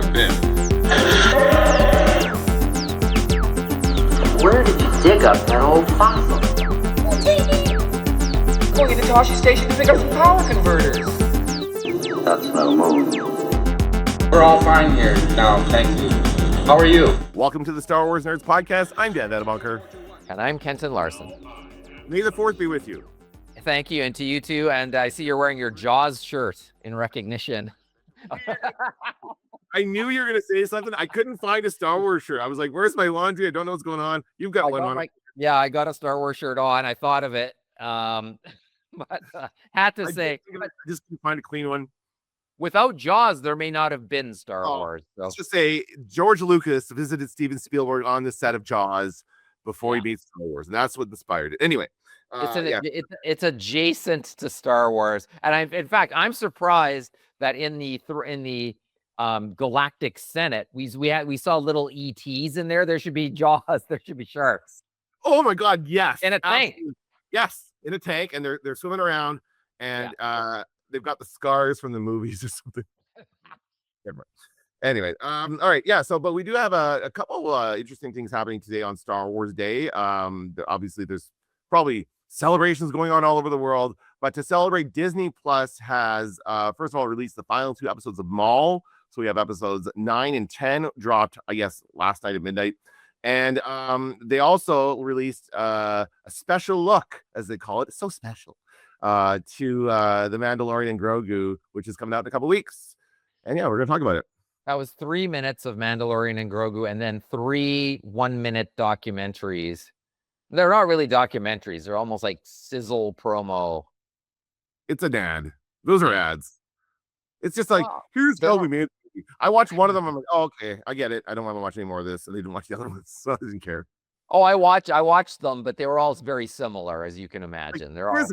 have been. Where did you dig up that old fossil? Going into Toshi Station to pick up some power converters. That's no move. We're all fine here now, thank you. How are you? Welcome to the Star Wars Nerds Podcast. I'm Devon. And I'm Kenton Larson. May the Fourth be with you. Thank you, and to you too. And I see you're wearing your Jaws shirt in recognition. I knew you were going to say something. I couldn't find a Star Wars shirt. I was like, where's my laundry? I don't know what's going on. You've got one on. Yeah, I got a Star Wars shirt on. I thought of it. But had to say. I just couldn't find a clean one. Without Jaws, there may not have been Star Wars. So. Let's just say George Lucas visited Steven Spielberg on the set of Jaws before he made Star Wars. And that's what inspired it. Anyway. It's adjacent to Star Wars, and in fact I'm surprised that in the Galactic Senate we saw little ETs in there. There should be Jaws. There should be sharks. Oh my God! Yes, in a tank. Yes, in a tank, and they're swimming around, and they've got the scars from the movies or something. Anyway, all right, yeah. So, but we do have a couple interesting things happening today on Star Wars Day. Obviously, there's probably celebrations going on all over the world, but to celebrate, Disney Plus has first of all released the final 2 episodes of Maul. So we have episodes 9 and 10 dropped, I guess, last night at midnight, and they also released a special look, as they call it. It's so special to the Mandalorian Grogu, which is coming out in a couple weeks, and yeah, we're gonna talk about it. That was 3 minutes of Mandalorian and Grogu, and then 3 1-minute documentaries. They're not really documentaries. They're almost like sizzle promo. It's an ad. Those are ads. It's just like, here's how we made it. I watched one of them. I'm like, oh, okay, I get it. I don't want to watch any more of this. And they didn't watch the other ones, so I didn't care. Oh, I watched them, but they were all very similar, as you can imagine. Like,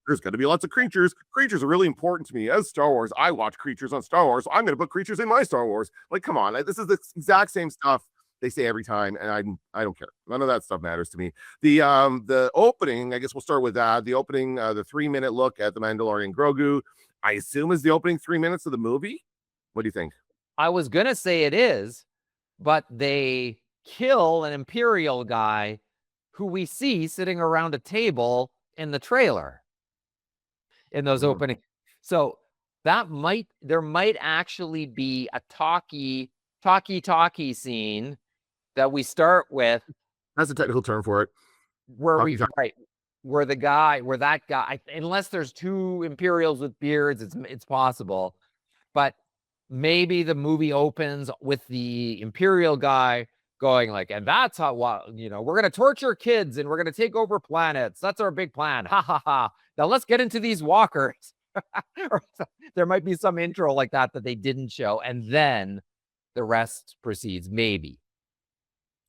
there's going to be lots of creatures. Creatures are really important to me. As Star Wars, I watch creatures on Star Wars. So I'm going to put creatures in my Star Wars. Like, come on. This is the exact same stuff they say every time, and I don't care. None of that stuff matters to me. The opening, I guess we'll start with that. The opening, the 3-minute look at the Mandalorian Grogu, I assume is the opening 3 minutes of the movie. What do you think? I was gonna say it is, but they kill an Imperial guy who we see sitting around a table in the trailer in those opening. So there might actually be a talkie scene that we start with. That's a technical term for it. Where that guy, unless there's 2 Imperials with beards, it's possible. But maybe the movie opens with the Imperial guy going like, and that's how, we're going to torture kids and we're going to take over planets. That's our big plan. Ha ha ha. Now let's get into these walkers. There might be some intro like that they didn't show. And then the rest proceeds, maybe.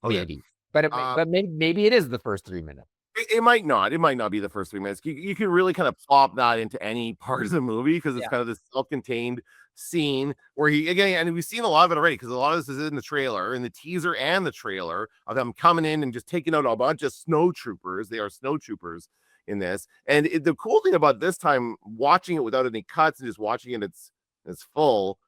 Maybe. But maybe it is the first 3 minutes. It might not. It might not be the first 3 minutes. You can really kind of plop that into any part of the movie because it's kind of this self-contained scene where and we've seen a lot of it already because a lot of this is in the trailer, in the teaser and the trailer of them coming in and just taking out a bunch of snowtroopers. They are snowtroopers in this. And the cool thing about this time, watching it without any cuts and just watching it, it's full.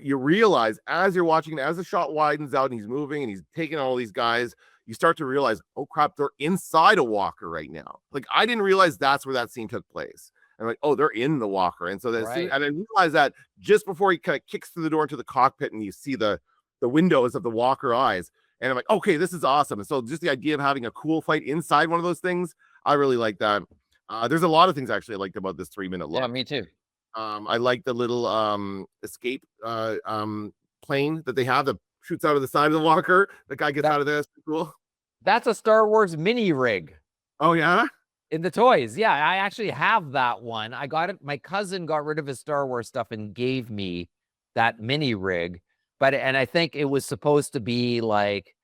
You realize as you're watching it, as the shot widens out and he's moving and he's taking all these guys, you start to realize, oh crap, they're inside a walker right now. Like I didn't realize that's where that scene took place. And I'm like, oh, they're in the walker. And so that scene, and I realized that just before he kind of kicks through the door into the cockpit and you see the windows of the walker eyes. And I'm like, okay, this is awesome. And so just the idea of having a cool fight inside one of those things, I really like that. There's a lot of things actually I liked about this 3-minute look. Yeah, me too. I like the little escape plane that they have that shoots out of the side of the walker. The guy gets out of there. That's pretty cool. That's a Star Wars mini rig. Oh, yeah? In the toys. Yeah, I actually have that one. I got it. My cousin got rid of his Star Wars stuff and gave me that mini rig. And I think it was supposed to be like,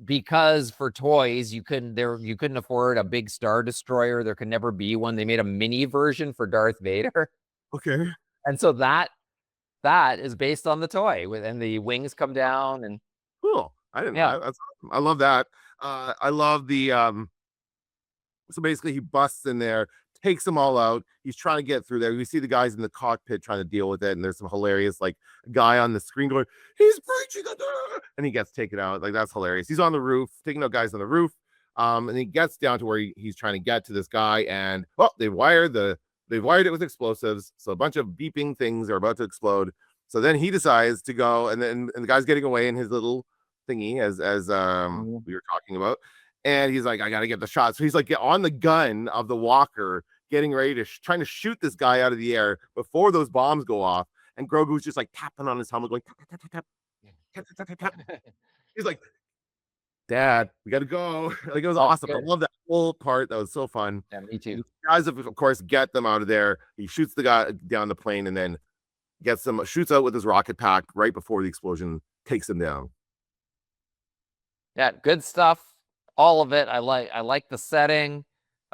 because for toys, you couldn't afford a big Star Destroyer. There could never be one. They made a mini version for Darth Vader. Okay. And so that is based on the toy and the wings come down and cool. I didn't know. I love that. I love the so basically he busts in there, takes them all out. He's trying to get through there. We see the guys in the cockpit trying to deal with it, and there's some hilarious like guy on the screen going, "He's breaching the door," and he gets taken out. Like that's hilarious. He's on the roof, taking out guys on the roof, and he gets down to where he's trying to get to this guy, and they've wired it with explosives, so a bunch of beeping things are about to explode. So then he decides to go, and the guy's getting away in his little thingy, as we were talking about. And he's like, I gotta get the shot. So he's like on the gun of the walker, getting ready to trying to shoot this guy out of the air before those bombs go off. And Grogu's just like tapping on his helmet, going tap, tap, tap, tap, tap, tap, tap, tap, tap. He's like, Dad, we gotta go. Like it was awesome. I love that whole part. That was so fun. Yeah, me too. The guys, of course, get them out of there. He shoots the guy down the plane and then shoots out with his rocket pack right before the explosion takes him down. Yeah, good stuff. All of it. I like the setting.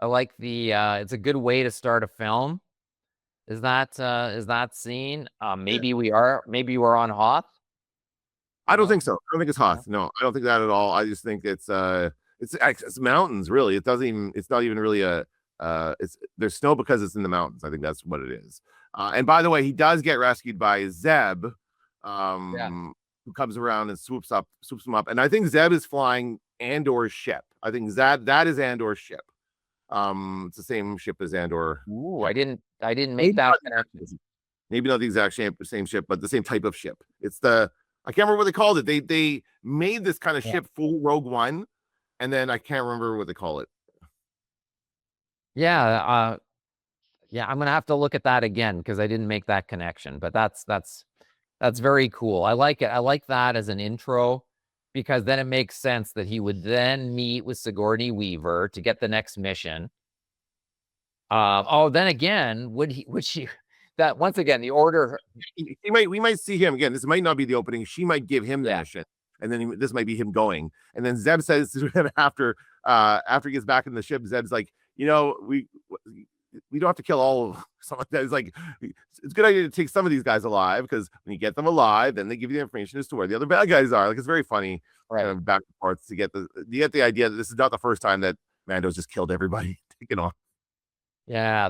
I like the it's a good way to start a film. Is that scene? Maybe we're on Hoth. I don't think so. I don't think it's Hoth. No, I don't think that at all. I just think it's mountains, really. It's not even really there's snow because it's in the mountains. I think that's what it is. And by the way, he does get rescued by Zeb, who comes around and swoops him up. And I think Zeb is flying Andor's ship. I think that is Andor's ship. It's the same ship as Andor. Ooh, I didn't make that connection. Maybe not the exact same ship, but the same type of ship. It's I can't remember what they called it. They made this kind of ship for Rogue One, and then I can't remember what they call it. Yeah, I'm gonna have to look at that again because I didn't make that connection. But that's very cool. I like it. I like that as an intro because then it makes sense that he would then meet with Sigourney Weaver to get the next mission. Then again, would she? That once again, the order. We might see him again. This might not be the opening. She might give him the mission, and then this might be him going. And then Zeb says to him after he gets back in the ship, Zeb's like, we don't have to kill all of them. Something like that. It's like it's a good idea to take some of these guys alive because when you get them alive, then they give you the information as to where the other bad guys are. Like it's very funny, right? Kind of back and forth to get the idea that this is not the first time that Mando's just killed everybody, taken off. Yeah,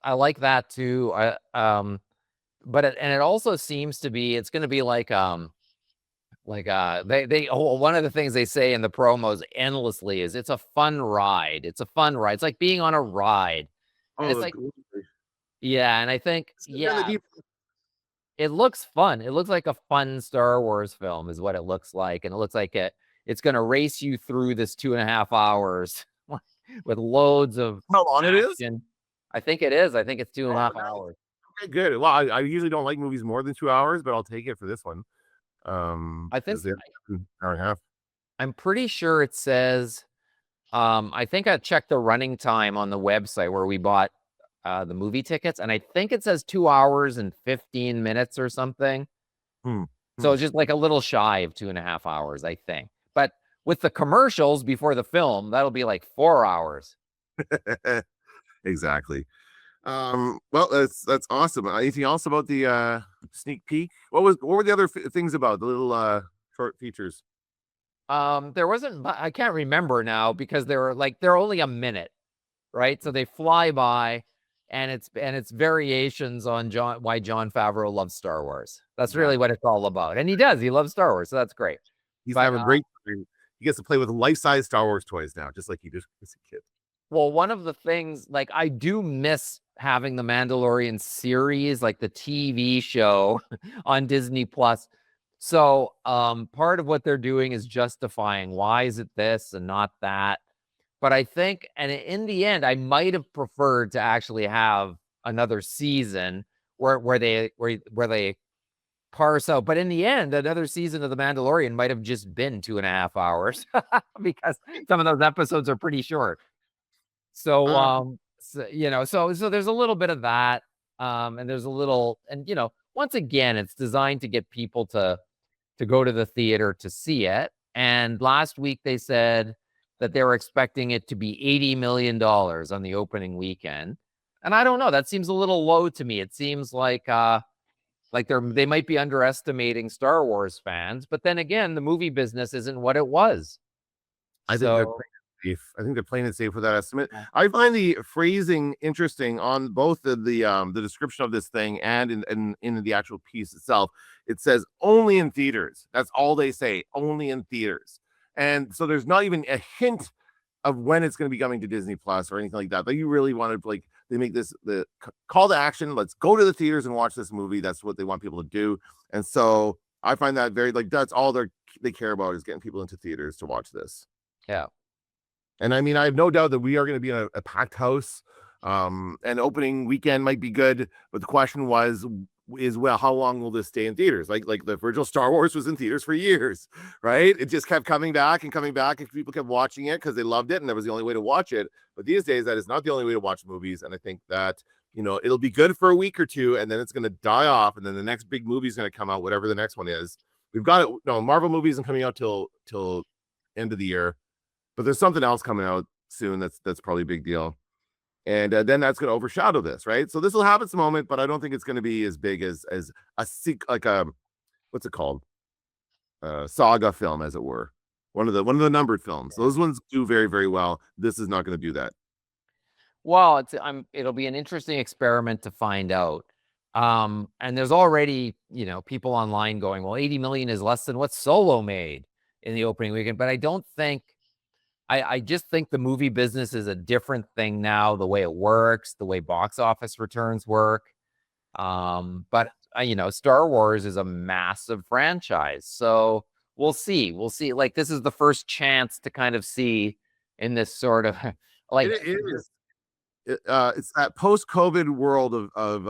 I like that too. But it also seems to be it's going to be like one of the things they say in the promos endlessly is it's a fun ride. It's a fun ride. It's like being on a ride. And it's like and I think it looks fun. It looks like a fun Star Wars film is what it looks like, and it looks like it's going to race you through this 2.5 hours with loads of how long it is. I think it is. I think it's 2.5 hours. Okay, good. Well, I usually don't like movies more than 2 hours, but I'll take it for this one. I think an hour and a half. I'm pretty sure it says. I think I checked the running time on the website where we bought the movie tickets, and I think it says 2 hours and 15 minutes or something. So it's just like a little shy of 2.5 hours, I think. But with the commercials before the film, that'll be like 4 hours. Exactly. Well, that's awesome. Anything else about the sneak peek? What were the other things about the little short features? There wasn't. I can't remember now because they're only a minute, right? So they fly by, and it's variations on why Jon Favreau loves Star Wars. That's really what it's all about, and he does. He loves Star Wars, so that's great. He's having a great time. He gets to play with life-size Star Wars toys now, just like he did as a kid. Well, one of the things, like, I do miss having the Mandalorian series, like the TV show on Disney Plus. So part of what they're doing is justifying why is it this and not that. But I think, and in the end, I might have preferred to actually have another season where they parse out. But in the end, another season of The Mandalorian might have just been 2.5 hours because some of those episodes are pretty short. So, so there's a little bit of that. And there's a little, and, once again, it's designed to get people to go to the theater to see it. And last week they said that they were expecting it to be $80 million on the opening weekend. And I don't know, that seems a little low to me. It seems like they might be underestimating Star Wars fans, but then again, the movie business isn't what it was. I think safe. I think they're playing it safe with that estimate. I find the phrasing interesting on both the description of this thing and in the actual piece itself. It says only in theaters. That's all they say, only in theaters. And so there's not even a hint of when it's going to be coming to Disney Plus or anything like that. But you really want to, like, they make this the call to action. Let's go to the theaters and watch this movie. That's what they want people to do. And so I find that very, like, that's all they care about is getting people into theaters to watch this. Yeah. And I mean, I have no doubt that we are going to be in a packed house. And opening weekend might be good, but the question is, well, how long will this stay in theaters? Like the original Star Wars was in theaters for years, right? It just kept coming back, and people kept watching it because they loved it, and that was the only way to watch it. But these days, that is not the only way to watch movies. And I think that, it'll be good for a week or two, and then it's going to die off, and then the next big movie is going to come out, whatever the next one is. We've got it. No, Marvel movie isn't coming out till end of the year, but there's something else coming out soon that's probably a big deal. And then that's going to overshadow this, right? So this will have its moment, but I don't think it's going to be as big as what's it called? Saga film, as it were. One of the numbered films. Those ones do very, very well. This is not going to do that. Well, it'll be an interesting experiment to find out. And there's already, people online going, well, 80 million is less than what Solo made in the opening weekend. But I don't think, I just think the movie business is a different thing now, the way it works, the way box office returns work. But Star Wars is a massive franchise. So we'll see. Like, this is the first chance to kind of see in this sort of like it is. It's that post-COVID world of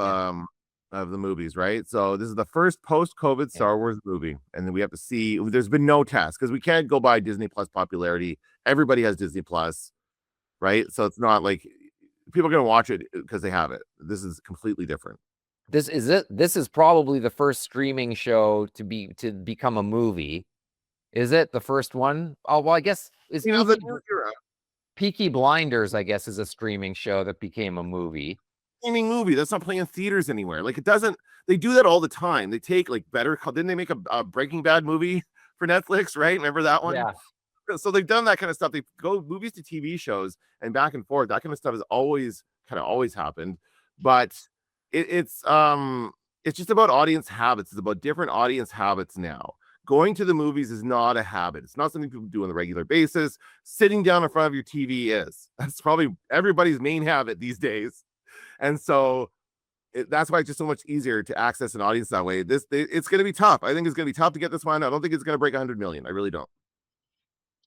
the movies, right? So this is the first post-COVID Star Wars movie, and then we have to see. There's been no test because we can't go by Disney Plus popularity. Everybody has Disney Plus, right? So it's not like people are going to watch it because they have it. This is completely different. This is probably the first streaming show to become a movie. Is it the first one? Oh, well, I guess it's Peaky Blinders, I guess, is a streaming show that became a movie. Streaming movie that's not playing in theaters anywhere. Like, it doesn't. They do that all the time. They take, like, didn't they make a Breaking Bad movie for Netflix? Right? Remember that one? Yeah. So they've done that kind of stuff. They go movies to TV shows and back and forth. That kind of stuff has always happened. But it's just about audience habits. It's about different audience habits now. Going to the movies is not a habit. It's not something people do on a regular basis. Sitting down in front of your TV is. That's probably everybody's main habit these days. And so that's why it's just so much easier to access an audience that way. It's going to be tough. I think it's going to be tough to get this one. I don't think it's going to break 100 million. I really don't.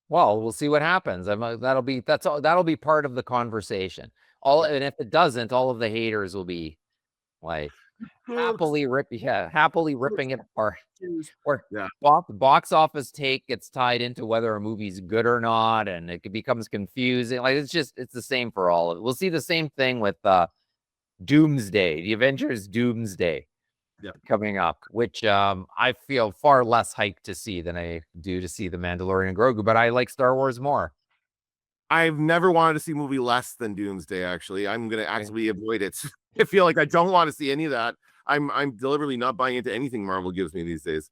Well, we'll see what happens. That'll be part of the conversation. And if it doesn't, all of the haters will be like happily ripping it apart. Or box office take gets tied into whether a movie's good or not, and it becomes confusing. Like, it's the same for all of it. We'll see the same thing with Doomsday, the Avengers Doomsday. Coming up, which I feel far less hyped to see than I do to see the Mandalorian Grogu, but I like Star Wars more. I've never wanted to see a movie less than Doomsday. Actually, I'm going to actively avoid it. I feel like I don't want to see any of that. I'm deliberately not buying into anything Marvel gives me these days.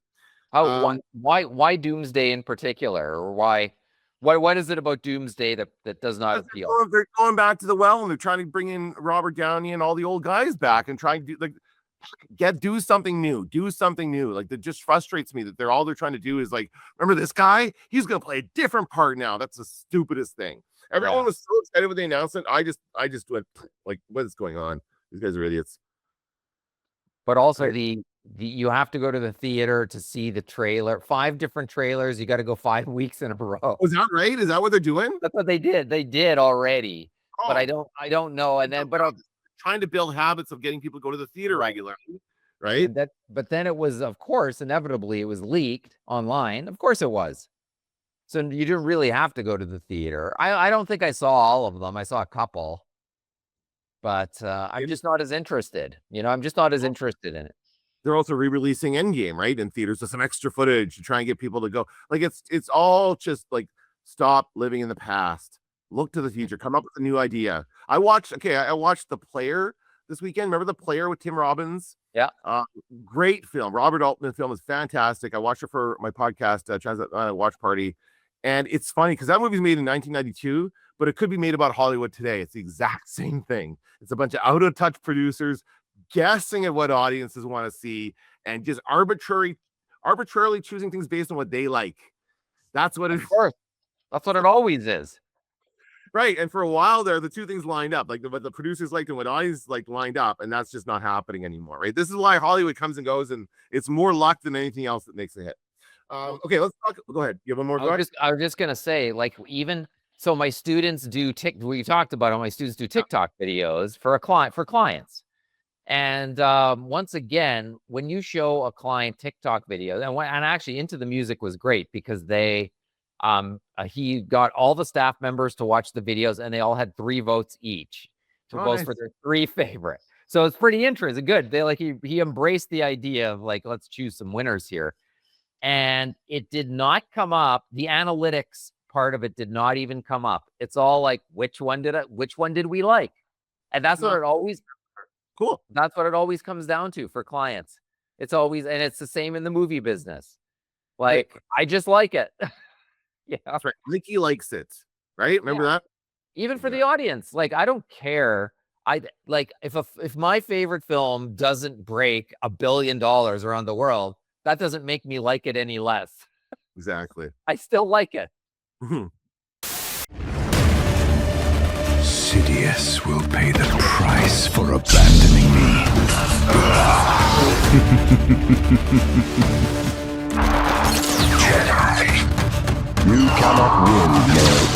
Oh, why Doomsday in particular, or why? What is it about Doomsday that does not appeal? They're going back to the well, and they're trying to bring in Robert Downey and all the old guys back, and trying to do something new. Like, that just frustrates me that they're trying to do is, like, remember this guy? He's going to play a different part now. That's the stupidest thing. Everyone was so excited when they announced it. I just went like, what is going on? These guys are idiots. But also you have to go to the theater to see the trailer. 5 different trailers. You got to go 5 weeks in a row. Was that right? Is that what they're doing? That's what they did. They did already. But I don't know. And then, but trying to build habits of getting people to go to the theater regularly, right? But then it was, of course, inevitably, it was leaked online. Of course it was. So you didn't really have to go to the theater. I don't think I saw all of them. I saw a couple. But I'm just not as interested. I'm just not as interested in it. They're also re-releasing Endgame, right, in theaters with some extra footage to try and get people to go. Like, it's all just like, stop living in the past. Look to the future. Come up with a new idea. I watched The Player this weekend. Remember The Player with Tim Robbins? Yeah. Great film. Robert Altman film is fantastic. I watched it for my podcast, Watch Party. And it's funny because that movie's made in 1992, but it could be made about Hollywood today. It's the exact same thing. It's a bunch of out of touch producers guessing at what audiences want to see and just arbitrarily choosing things based on what they like. That's what it is. Of course. That's what it always is. Right. And for a while there, the two things lined up, like what the producers liked and what audience like lined up, and that's just not happening anymore. Right. This is why Hollywood comes and goes, and it's more luck than anything else that makes a hit. Okay, let's talk. Go ahead. You have one more? I was just gonna say, like, even so, my students do we talked about it. My students do TikTok videos for clients. And once again, when you show a client TikTok video, and actually Into the Music was great because they he got all the staff members to watch the videos, and they all had 3 votes each to vote for their 3 favorite. So it's pretty interesting. Good. They he embraced the idea of like, let's choose some winners here. And it did not come up. The analytics part of it did not even come up. It's all like, which one did we like? And that's what it always cool. That's what it always comes down to for clients. It's always, and it's the same in the movie business. Like, I just like it. Yeah. That's right. Nikki likes it. Right? Remember that? Even for the audience. Like, I don't care. I like if my favorite film doesn't break $1 billion around the world, that doesn't make me like it any less. Exactly. I still like it. Sidious will pay the price for abandoning me. Jedi, you cannot win, Maul.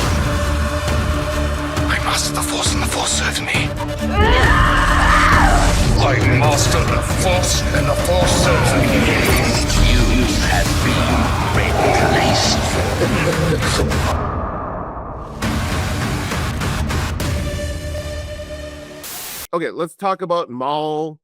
I master the Force and the Force serves me. I master the Force and the Force serves me. You have been replaced. Okay, let's talk about Maul.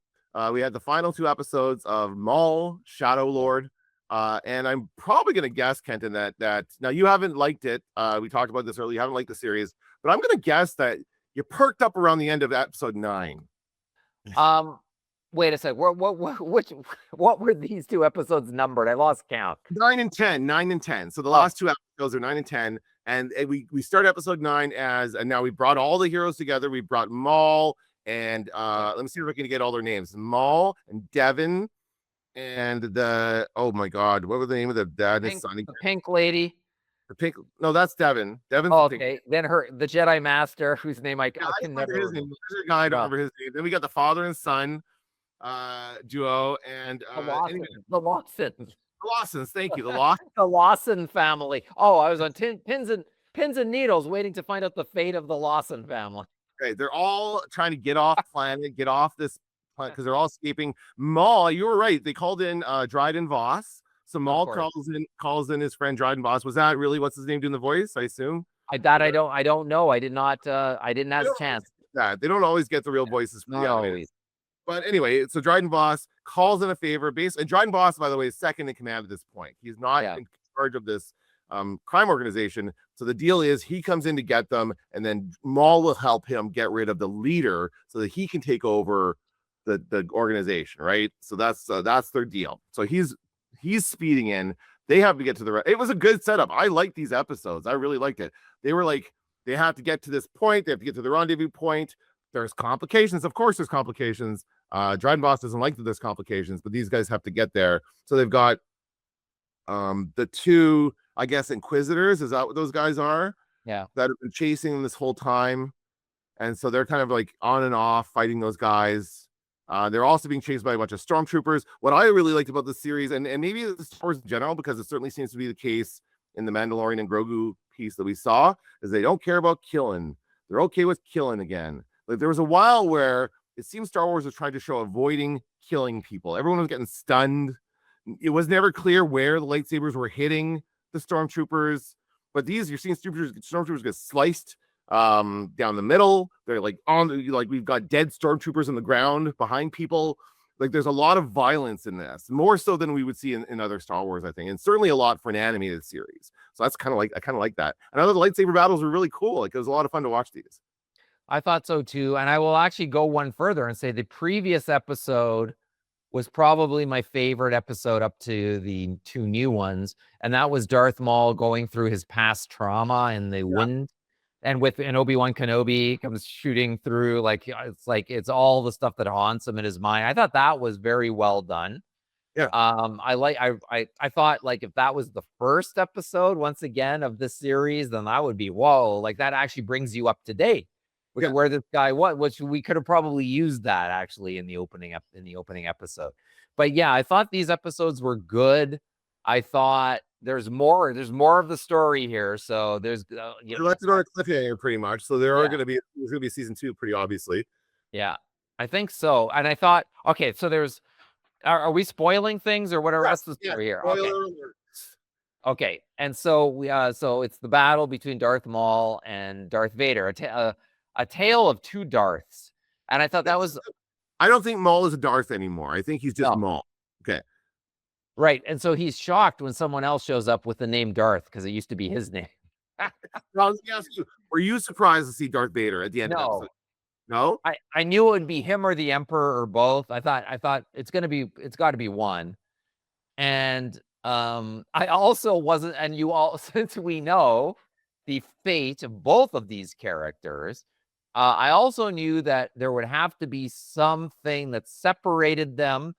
We had the final 2 episodes of Maul, Shadow Lord. And I'm probably going to guess, Kenton, that now you haven't liked it. We talked about this earlier. You haven't liked the series, but I'm going to guess that you perked up around the end of episode 9. Wait a sec. What were these 2 episodes numbered? I lost count. 9 and 10. So the last 2 episodes are 9 and 10. And we start episode 9 and now we brought all the heroes together. We brought Maul and let me see if I can get all their names. Maul and Devon and oh my God, what was the name of the dad and son? The pink lady. No, that's Devon. Devon's okay. Then the Jedi Master, whose name I can never remember his name. I don't remember his name. Then we got the father and son duo and the Lawsons. Thank you. The Lawson family. Oh, I was on pins and needles waiting to find out the fate of the Lawson family. Right, they're all trying to get off planet, get off this planet because they're all escaping. Maul, you were right. They called in Dryden Voss. So Maul calls in his friend Dryden Voss. Was that really what's his name doing the voice? I assume. I don't know. I didn't have a chance. They don't always get the real voices. Not always. But anyway, so Dryden Voss calls in a favor. And Dryden Voss, by the way, is second in command at this point. He's not in charge of this crime organization. So the deal is he comes in to get them, and then Maul will help him get rid of the leader so that he can take over the organization, right? So that's their deal. So he's speeding in. They have to get to the it was a good setup. I liked these episodes. I really liked it. They were like, they have to get to this point, they have to get to the rendezvous point. There's complications. Of course there's complications. Dryden Voss doesn't like that there's complications, but these guys have to get there. So they've got the 2, I guess, Inquisitors. Is that what those guys are? Yeah. That have been chasing them this whole time. And so they're kind of like on and off fighting those guys. They're also being chased by a bunch of stormtroopers. What I really liked about this series, and maybe it's Star in general, because it certainly seems to be the case in the Mandalorian and Grogu piece that we saw, is they don't care about killing. They're okay with killing again. Like there was a while where it seems Star Wars was trying to show avoiding killing people. Everyone was getting stunned. It was never clear where the lightsabers were hitting the stormtroopers. But you're seeing stormtroopers get sliced down the middle. They're like we've got dead stormtroopers on the ground behind people. Like there's a lot of violence in this, more so than we would see in other Star Wars, I think, and certainly a lot for an animated series. So that's I kind of like that. And I thought the lightsaber battles were really cool. Like it was a lot of fun to watch these. I thought so too, and I will actually go one further and say the previous episode was probably my favorite episode up to the 2 new ones, and that was Darth Maul going through his past trauma in the wind, and Obi-Wan Kenobi comes shooting through, it's all the stuff that haunts him in his mind. I thought that was very well done. Yeah. I thought, like, if that was the first episode, once again, of this series, then that would be, whoa, like, that actually brings you up to date with where this guy was, which we could have probably used that actually in the opening episode. But yeah, I thought these episodes were good. I thought there's more of the story here. So there's you left it on a cliffhanger pretty much. So there's gonna be season 2, pretty obviously. Yeah, I think so. And I thought, okay, so are we spoiling things or whatever? That's the story here. Okay. And so so it's the battle between Darth Maul and Darth Vader, a tale of two Darths. And I thought that was. I don't think Maul is a Darth anymore. I think he's just Maul. Okay. Right. And so he's shocked when someone else shows up with the name Darth, because it used to be his name. Well, let me ask you, were you surprised to see Darth Vader at the end of the episode? No? I knew it would be him or the Emperor or both. I thought it's got to be one. And I also wasn't, and you all, since we know the fate of both of these characters, I also knew that there would have to be something that separated them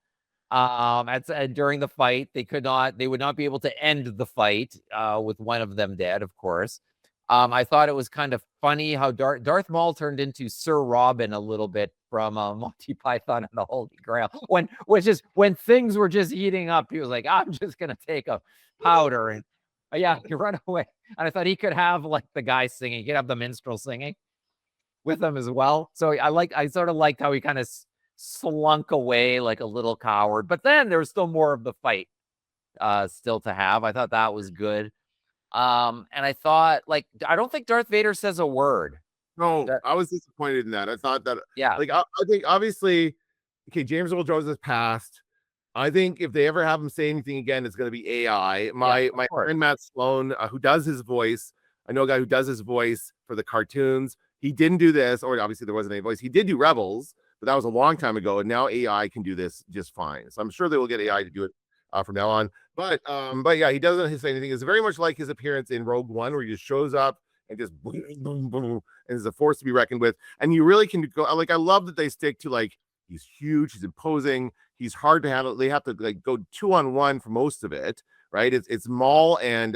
during the fight. They would not be able to end the fight with one of them dead, of course. I thought it was kind of funny how Darth Maul turned into Sir Robin a little bit from Monty Python and the Holy Grail. When things were just heating up, he was like, I'm just going to take a powder and you run away. And I thought he could have, like, the guy singing. He could have the minstrel singing with him as well. So I sort of liked how he kind of slunk away like a little coward. But then there was still more of the fight still to have. I thought that was good. And I thought, like, I don't think Darth Vader says a word. No, I was disappointed in that. I thought that, like, I think obviously, okay, James Earl Jones has passed. I think if they ever have him say anything again, it's going to be AI. My friend Matt Sloan, who does his voice, I know a guy who does his voice for the cartoons. He didn't do this, or obviously there wasn't any voice. He did do Rebels, but that was a long time ago, and now AI can do this just fine. So I'm sure they will get AI to do it from now on. But yeah, he doesn't say anything. It's very much like his appearance in Rogue One, where he just shows up and just boom, boom, boom, and is a force to be reckoned with. And you really can go, like, I love that they stick to, like, he's huge, he's imposing, he's hard to handle. They have to, like, go 2-on-1 for most of it, right? It's Maul and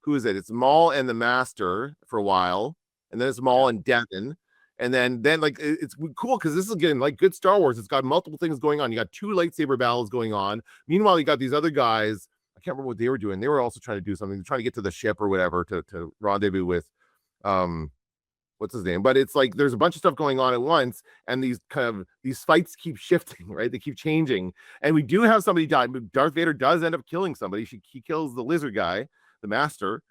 who is it? It's Maul and the Master for a while, and then it's Maul and Devon. And then like, it's cool because this is getting like good Star Wars. It's got multiple things going on. You got 2 lightsaber battles going on. Meanwhile, you got these other guys. I can't remember what they were doing. They were also trying to do something, trying to get to the ship or whatever to rendezvous with what's his name. But it's like there's a bunch of stuff going on at once, and these fights keep shifting, right? They keep changing. And we do have somebody die. Darth Vader does end up killing somebody. He kills the lizard guy, the Master.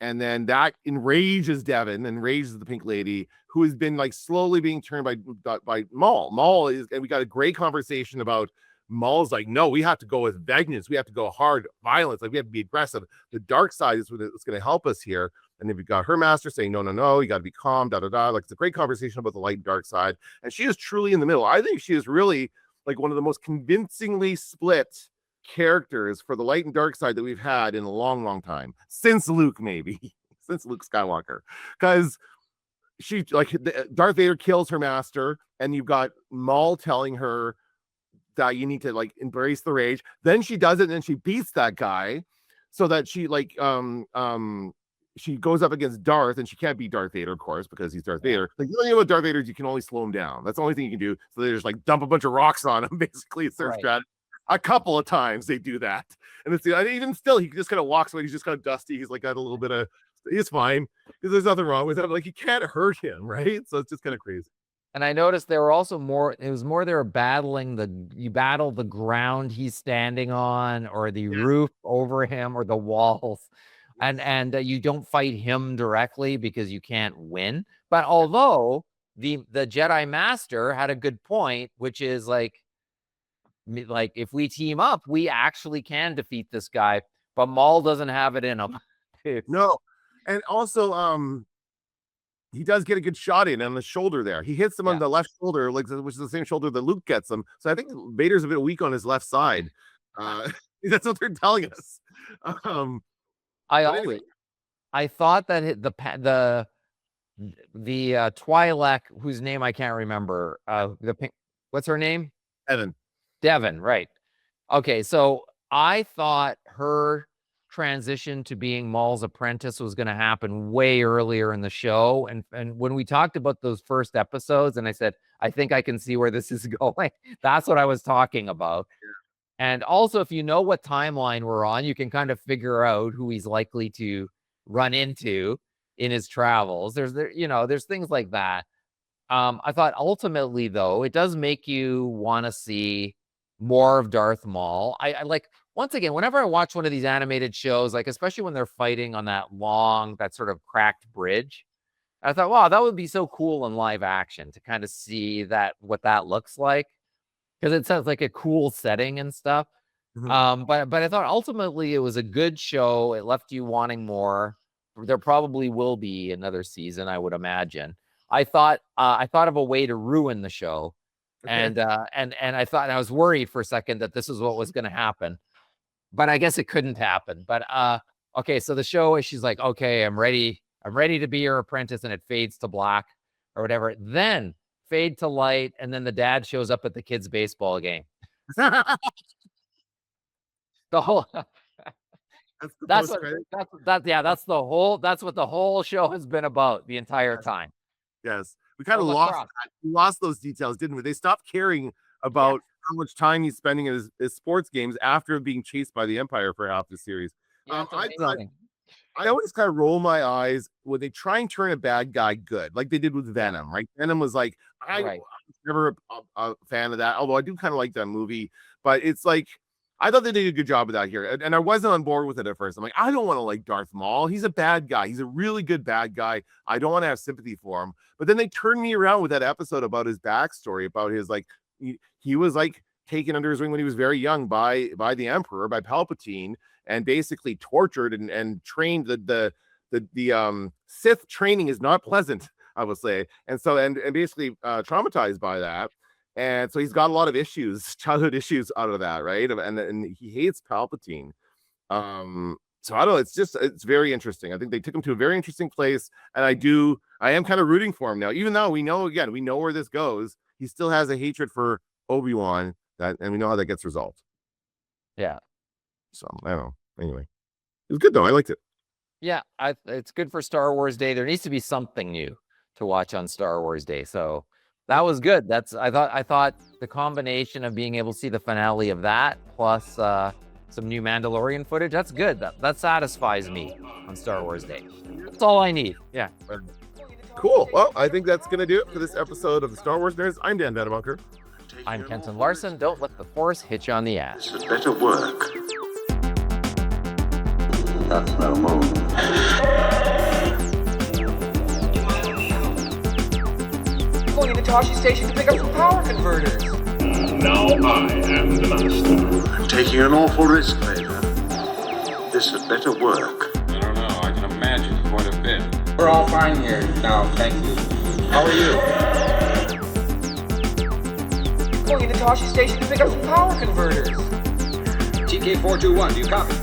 And then that enrages Devon, enrages the Pink Lady, who has been, like, slowly being turned by Maul. Maul is, and we got a great conversation about Maul's like, no, we have to go with vengeance. We have to go hard, violence. Like, we have to be aggressive. The dark side is what's going to help us here. And then we got her master saying, no, you got to be calm, Like, it's a great conversation about the light and dark side. And she is truly in the middle. I think she is really, like, one of the most convincingly split characters for the light and dark side that we've had in a long time, since Luke, maybe since Luke Skywalker, because she, like, Darth Vader kills her master, and you've got Maul telling her that you need to, like, embrace the rage. Then she does it, and then she beats that guy, so that she, like, she goes up against Darth, and she can't beat Darth Vader, of course, because he's Darth Vader. Like, the only thing about Darth Vader is you can only slow him down. That's the only thing you can do. So they just, like, dump a bunch of rocks on him. Basically, it's their strategy. A couple of times they do that, and it's even still, he just kind of walks away. He's just kind of dusty. He's like got a little bit of, he's fine because there's nothing wrong with him. Like, you can't hurt him, right? So it's just kind of crazy. And I noticed there were also more. It was more they were battling you battle the ground he's standing on, or the roof over him, or the walls, and you don't fight him directly because you can't win. But although the Jedi Master had a good point, which is like if we team up, we actually can defeat this guy, but Maul doesn't have it in him. No. And also, he does get a good shot in on the shoulder there. He hits him on the left shoulder, like, which is the same shoulder that Luke gets him. So I think Vader's a bit weak on his left side. That's what they're telling us. I thought that the Twi'lek, whose name I can't remember, what's her name? Devon, right. Okay, so I thought her transition to being Maul's apprentice was going to happen way earlier in the show. And when we talked about those first episodes, and I said, I think I can see where this is going. That's what I was talking about. And also, if you know what timeline we're on, you can kind of figure out who he's likely to run into in his travels. There's things like that. I thought ultimately, though, it does make you want to see more of Darth Maul. I like, once again, whenever I watch one of these animated shows, like especially when they're fighting on that sort of cracked bridge, I thought, wow, that would be so cool in live action to kind of see what that looks like, because it sounds like a cool setting and stuff. But I thought ultimately it was a good show. It left you wanting more. There probably will be another season, I would imagine. I thought of a way to ruin the show. And I thought, I was worried for a second that this is what was going to happen, but I guess it couldn't happen. But okay, so the show is, she's like, okay, I'm ready to be your apprentice, and it fades to black or whatever. Then fade to light, and then the dad shows up at the kids' baseball game. The whole that's what the whole show has been about the entire time. Yes. We kind of lost those details, didn't we? They stopped caring about how much time he's spending in his sports games after being chased by the Empire for half the series. I always kind of roll my eyes when they try and turn a bad guy good, like they did with Venom, right? Venom was like, I was never a fan of that, although I do kind of like that movie. But it's like, I thought they did a good job of that here. And I wasn't on board with it at first. I'm like, I don't want to like Darth Maul. He's a bad guy. He's a really good bad guy. I don't want to have sympathy for him. But then they turned me around with that episode about his backstory, about his, like, he was like taken under his wing when he was very young by the Emperor, by Palpatine, and basically tortured and trained. The Sith training is not pleasant, I will say. And so, and basically traumatized by that. And so he's got a lot of issues, childhood issues out of that, right? And he hates Palpatine. So I don't know, it's very interesting. I think they took him to a very interesting place, and I am kind of rooting for him now, even though we know where this goes. He still has a hatred for Obi-Wan, and we know how that gets resolved. Yeah. So I don't know. Anyway, it was good though. I liked it. Yeah, it's good for Star Wars Day. There needs to be something new to watch on Star Wars Day. So that was good. I thought the combination of being able to see the finale of that plus some new Mandalorian footage, that's good. That satisfies me on Star Wars Day. That's all I need. Yeah. Cool. Well, I think that's gonna do it for this episode of the Star Wars Nerds. I'm Dan Vanderbunker. I'm Kenton Larson. Don't let the Force hit you on the ass. This had better work. That's no moon. Going into Toshi Station to pick up some power converters. Now I am the master. I'm taking an awful risk, Vader. This had better work. I don't know. I can imagine quite a bit. We're all fine here now, thank you. How are you? Going into Toshi Station to pick up some power converters. TK421, do you copy?